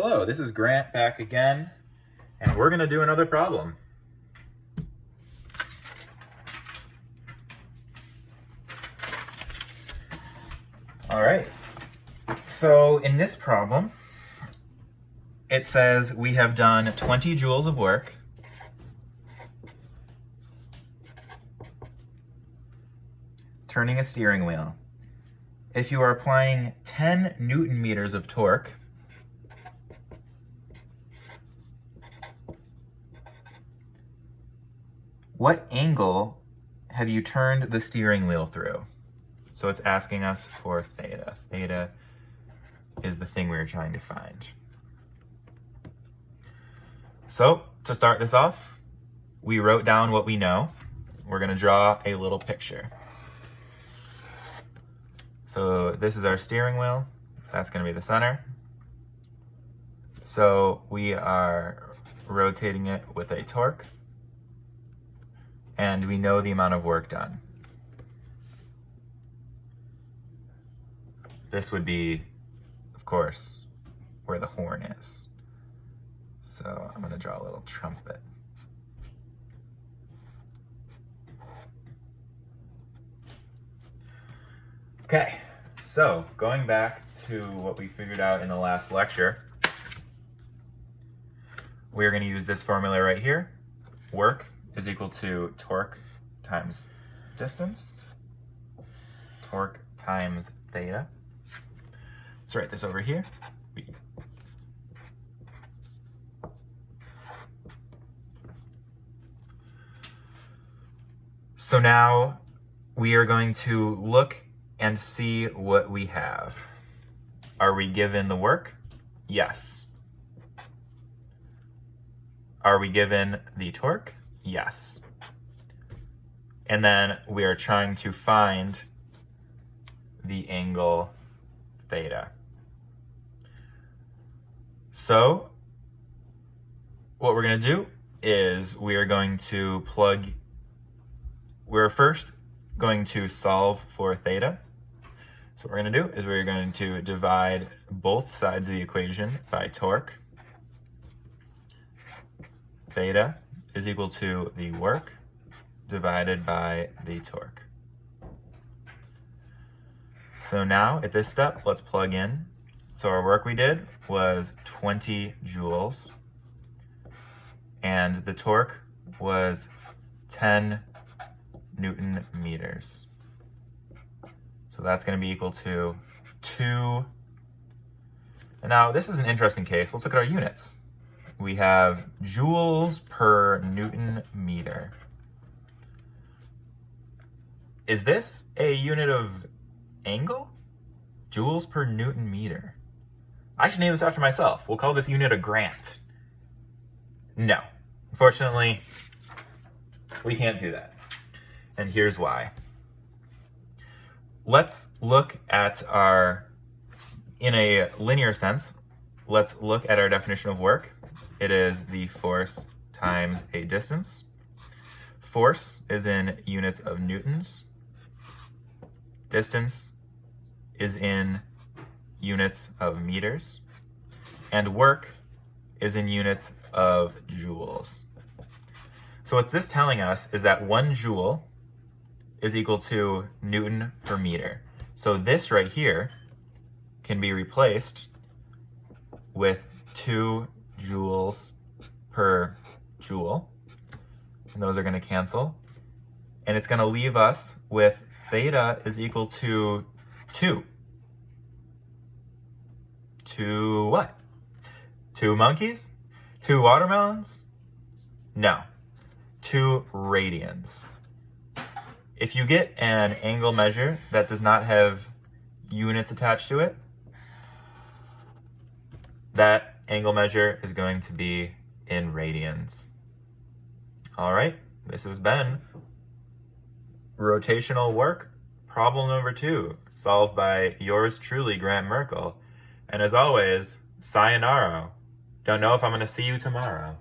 Hello, this is Grant back again, and we're going to do another problem. All right, so in this problem, it says we have done 20 joules of work turning a steering wheel. If you are applying 10 Newton meters of torque, what angle have you turned the steering wheel through? So it's asking us for theta. Theta is the thing we're trying to find. So to start this off, we wrote down what we know. We're going to draw a little picture. So this is our steering wheel. That's going to be the center. So we are rotating it with a torque. And we know the amount of work done. This would be, of course, where the horn is. So I'm going to draw a little trumpet. Okay, so going back to what we figured out in the last lecture, we're going to use this formula right here. Work is equal to torque times distance, torque times theta. Let's write this over here. So now we are going to look and see what we have. Are we given the work? Yes. Are we given the torque? Yes. And then we are trying to find the angle theta. So what we're going to do is we're first going to solve for theta. So what we're going to do is we're going to divide both sides of the equation by torque. Theta is equal to the work divided by the torque. So now at this step, let's plug in. So our work we did was 20 joules, and the torque was 10 Newton meters. So that's going to be equal to 2. And now this is an interesting case. Let's look at our units. We have joules per Newton meter. Is this a unit of angle? Joules per Newton meter. I should name this after myself. We'll call this unit a Grant. No, unfortunately, we can't do that. And here's why. Let's look at in a linear sense, let's look at our definition of work. It is the force times a distance. Force is in units of newtons. Distance is in units of meters. And work is in units of joules. So what this is telling us is that 1 joule is equal to Newton per meter. So this right here can be replaced with 2 joules per joule, and those are going to cancel, and it's going to leave us with theta is equal to 2. 2 what? 2 monkeys? 2 watermelons? No. 2 radians. If you get an angle measure that does not have units attached to it, that angle measure is going to be in radians. All right, this has been rotational work, problem number 2, solved by yours truly, Grant Merkel. And as always, sayonara. Don't know if I'm going to see you tomorrow.